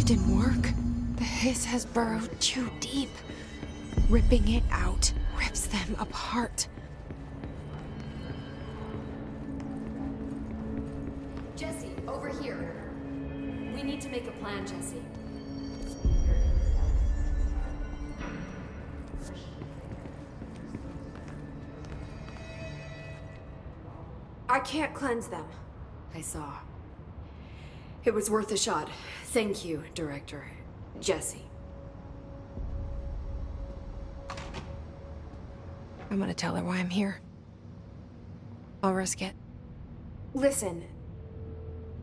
It didn't work. The hiss has burrowed too deep. Ripping it out rips them apart. Jesse, over here. We need to make a plan, Jesse. I can't cleanse them. I saw. It was worth a shot. Thank you, Director. Jesse. I'm gonna tell her why I'm here. I'll risk it. Listen,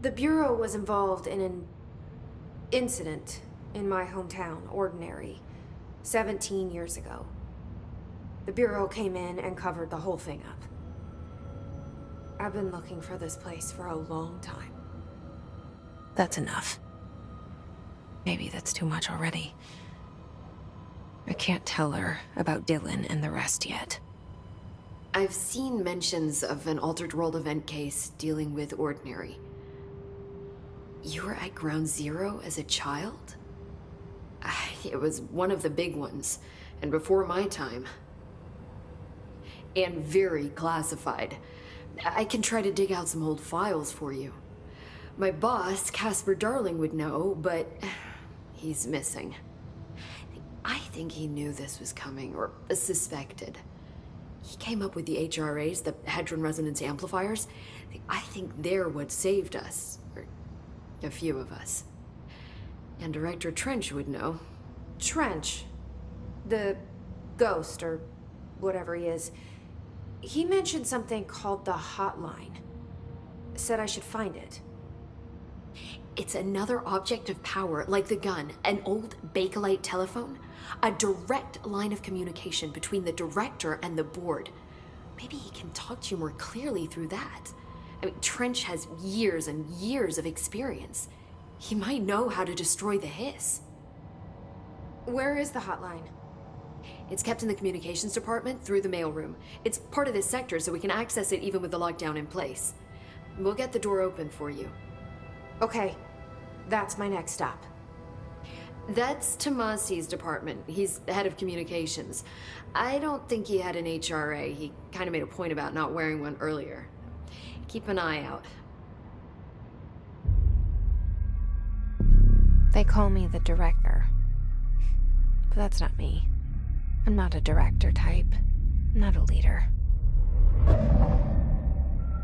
the Bureau was involved in an incident in my hometown, Ordinary, 17 years ago. The Bureau came in and covered the whole thing up. I've been looking for this place for a long time. That's enough. Maybe that's too much already. I can't tell her about Dylan and the rest yet. I've seen mentions of an Altered World event case dealing with Ordinary. You were at Ground Zero as a child? It was one of the big ones, and before my time. And very classified. I can try to dig out some old files for you. My boss, Casper Darling, would know, but he's missing. I think he knew this was coming, or suspected. He came up with the HRAs, the Hadron Resonance Amplifiers. I think they're what saved us, or a few of us. And Director Trench would know. Trench, the ghost, or whatever he is, he mentioned something called the Hotline. Said I should find it. It's another object of power, like the gun, an old Bakelite telephone, a direct line of communication between the director and the board. Maybe he can talk to you more clearly through that. I mean, Trench has years and years of experience. He might know how to destroy the hiss. Where is the hotline? It's kept in the communications department through the mailroom. It's part of this sector, so we can access it even with the lockdown in place. We'll get the door open for you. Okay, that's my next stop. That's Tomasi's department. He's the head of communications. I don't think he had an HRA. He kind of made a point about not wearing one earlier. Keep an eye out. They call me the director. But that's not me. I'm not a director type. I'm not a leader.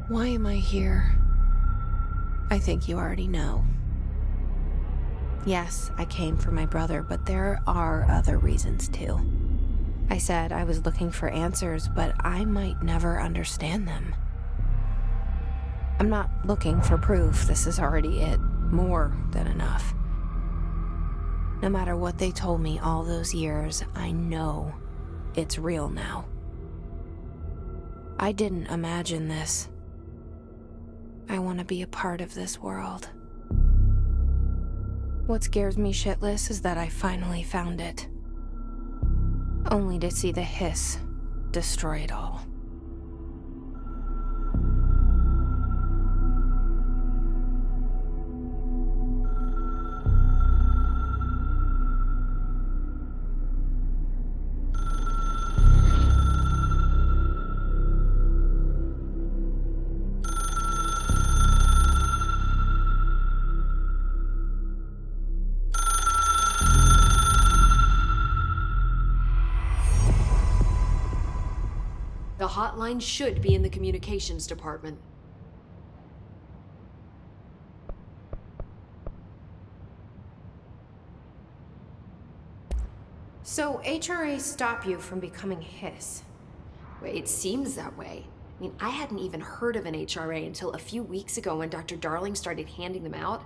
Why am I here? I think you already know. Yes, I came for my brother, but there are other reasons too. I said I was looking for answers, but I might never understand them. I'm not looking for proof. This is already it. More than enough. No matter what they told me all those years, I know it's real now. I didn't imagine this. I want to be a part of this world. What scares me shitless is that I finally found it. Only to see the hiss destroy it all. The hotline should be in the communications department. So HRAs stop you from becoming hiss. Well, it seems that way. I mean, I hadn't even heard of an HRA until a few weeks ago when Dr. Darling started handing them out.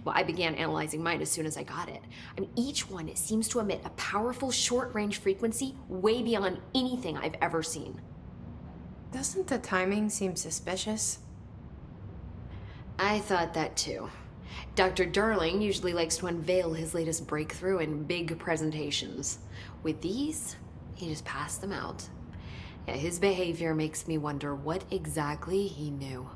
Well, I began analyzing mine as soon as I got it. I mean, each one seems to emit a powerful short-range frequency way beyond anything I've ever seen. Doesn't the timing seem suspicious? I thought that too. Dr. Darling usually likes to unveil his latest breakthrough in big presentations. With these, he just passed them out. Yeah, his behavior makes me wonder what exactly he knew.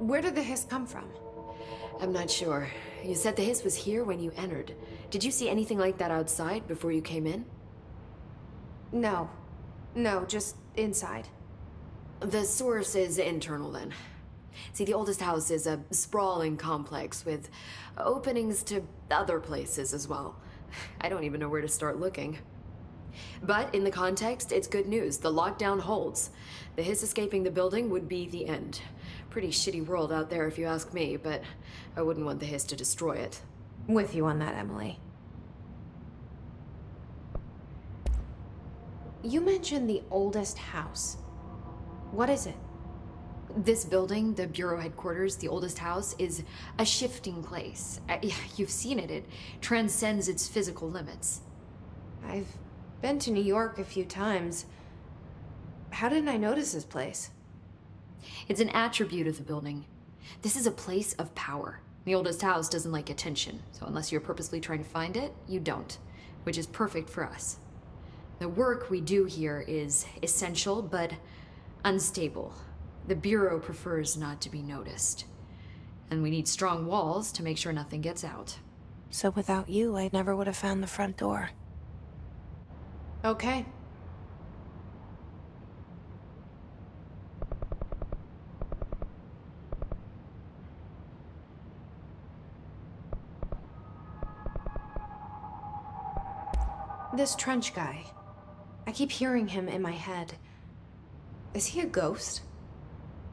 Where did the hiss come from? I'm not sure. You said the hiss was here when you entered. Did you see anything like that outside before you came in? No. No, just inside. The source is internal then. See, the oldest house is a sprawling complex with openings to other places as well. I don't even know where to start looking. But in the context, it's good news. The lockdown holds. The hiss escaping the building would be the end. Pretty shitty world out there if you ask me, but I wouldn't want the hiss to destroy it. With you on that, Emily. You mentioned the oldest house. What is it? This building, the Bureau headquarters, the oldest house, is a shifting place. You've seen it. It transcends its physical limits. I've been to New York a few times. How didn't I notice this place? It's an attribute of the building. This is a place of power. The oldest house doesn't like attention, so unless you're purposely trying to find it, you don't, which is perfect for us. The work we do here is essential, but unstable. The Bureau prefers not to be noticed. And we need strong walls to make sure nothing gets out. So without you, I never would have found the front door. Okay. This Trench guy. I keep hearing him in my head. Is he a ghost?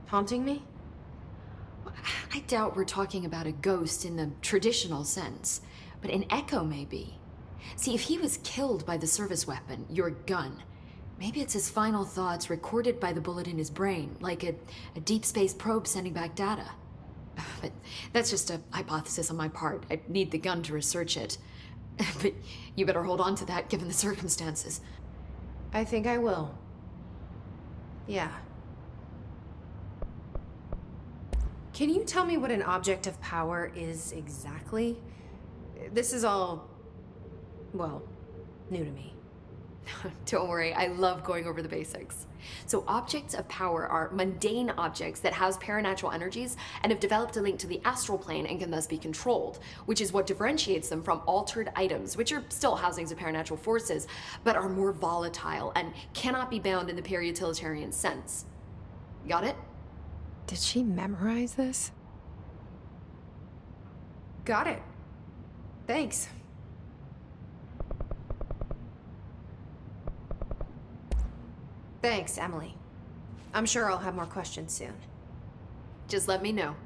Haunting me? I doubt we're talking about a ghost in the traditional sense, but an echo maybe. See, if he was killed by the service weapon, your gun, maybe it's his final thoughts recorded by the bullet in his brain, like a deep space probe sending back data. But that's just a hypothesis on my part. I need the gun to research it. But you better hold on to that given the circumstances. I think I will. Yeah. Can you tell me what an object of power is exactly? This is all, well, new to me. Don't worry, I love going over the basics. So objects of power are mundane objects that house paranatural energies and have developed a link to the astral plane and can thus be controlled, which is what differentiates them from altered items, which are still housings of paranatural forces, but are more volatile and cannot be bound in the peri-utilitarian sense. Got it? Did she memorize this? Got it. Thanks. Thanks, Emily. I'm sure I'll have more questions soon. Just let me know.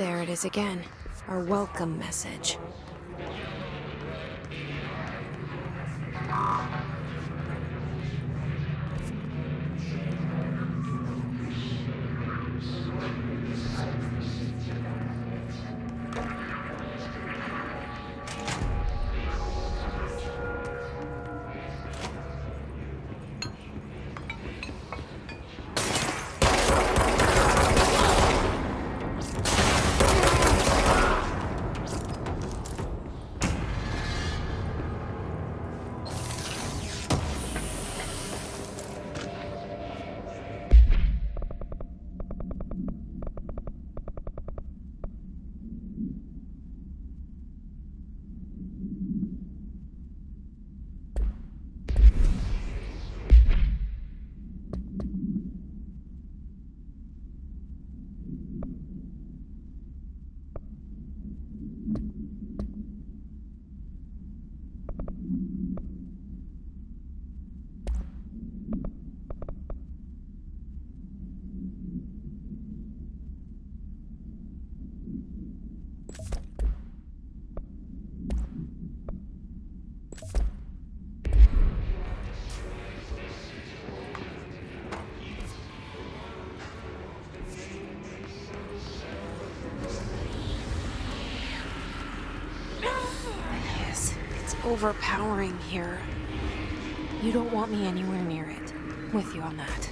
There it is again. Our welcome message. Overpowering here. You don't want me anywhere near it. With you on that.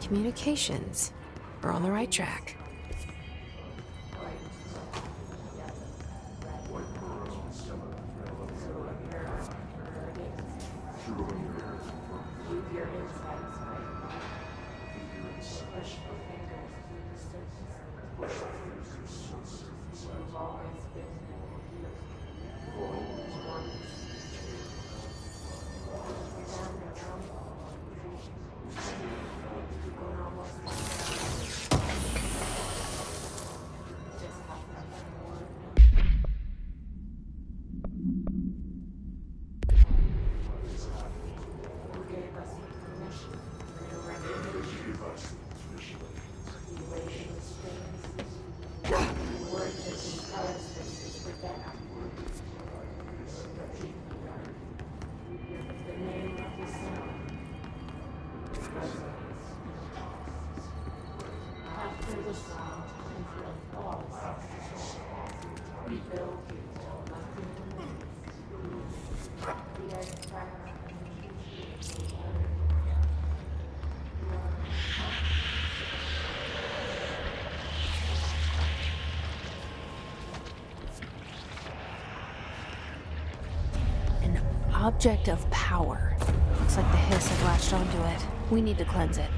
Communications. We're on the right track. Object of power. Looks like the hiss had latched onto it. We need to cleanse it.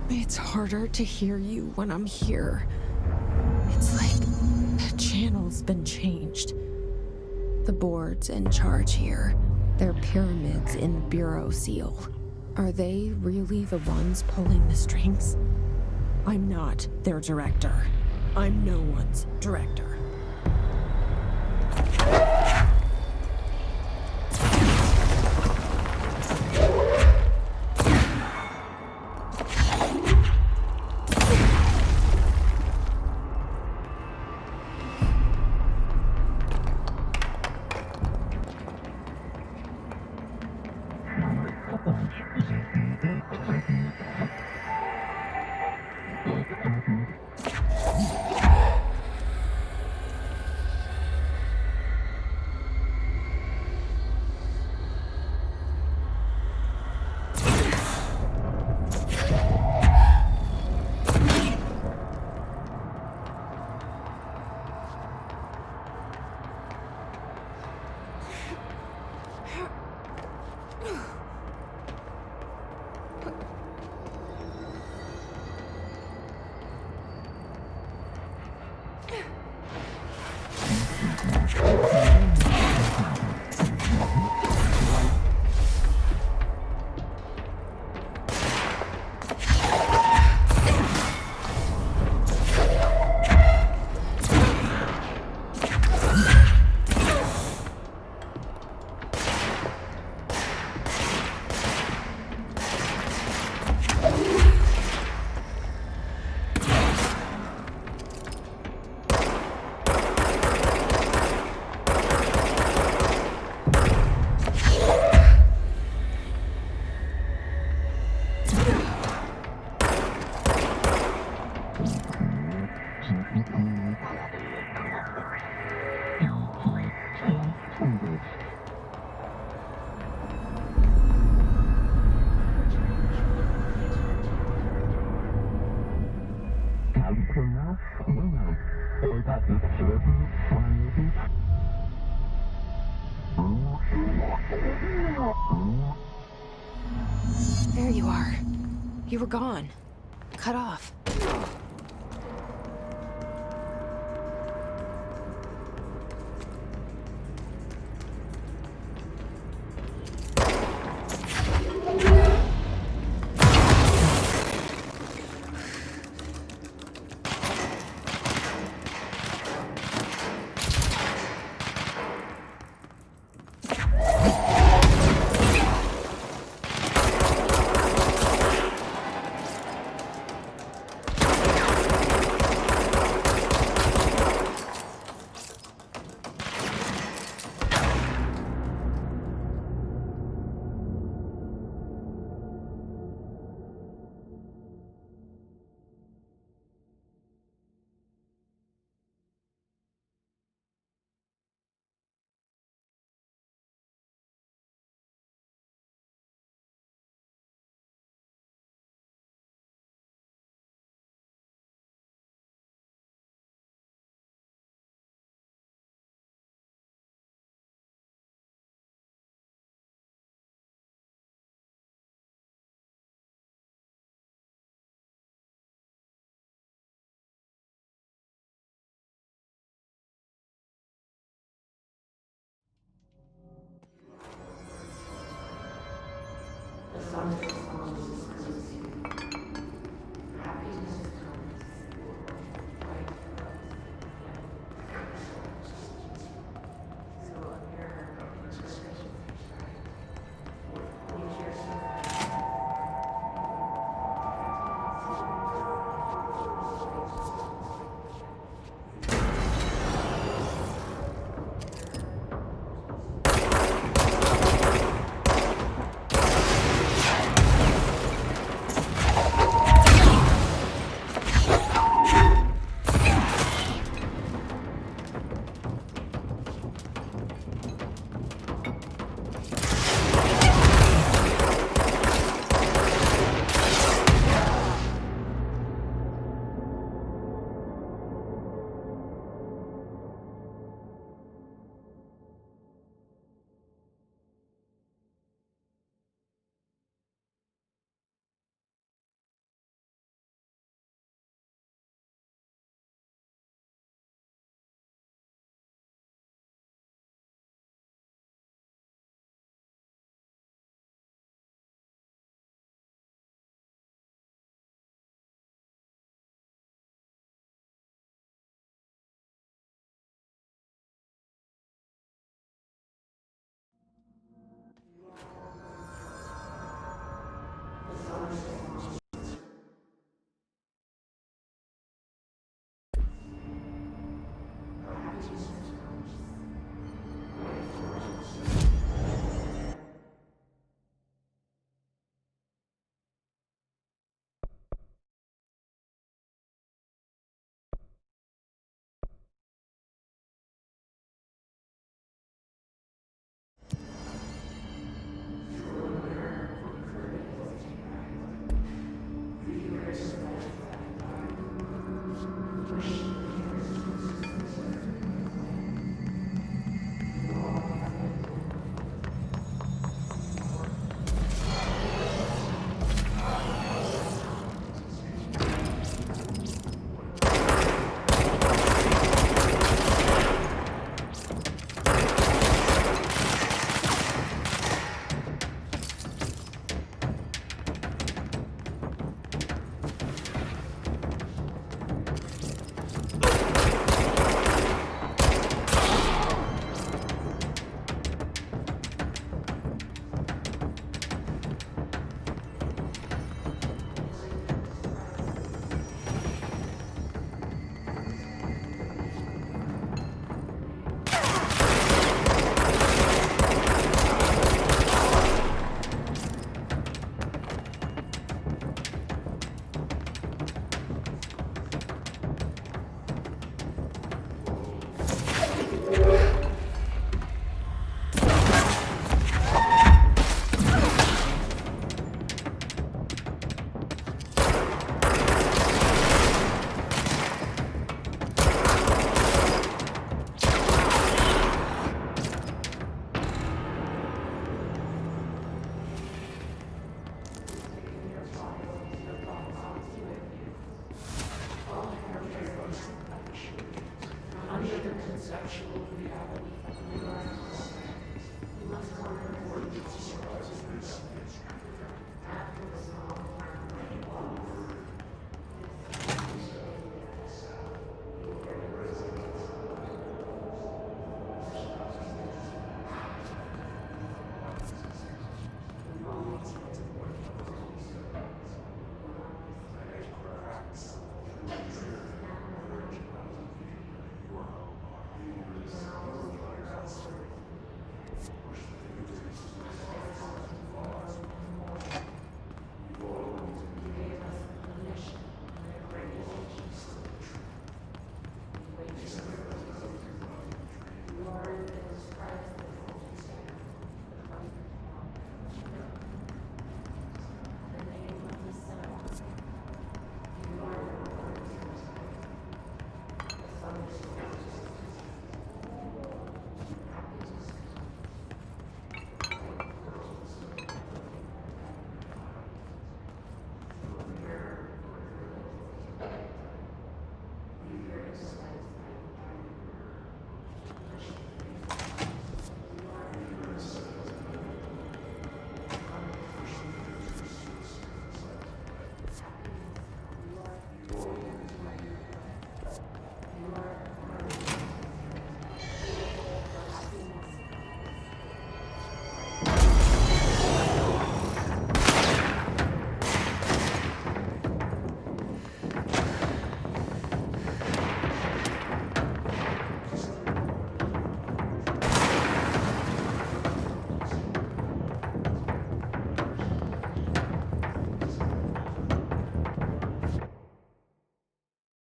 It's harder to hear you when I'm here. It's like the channel's been changed. The board's in charge here. They're pyramids in the Bureau seal. Are they really the ones pulling the strings? I'm not their director. I'm no one's director. There you are. You were gone. Cut off.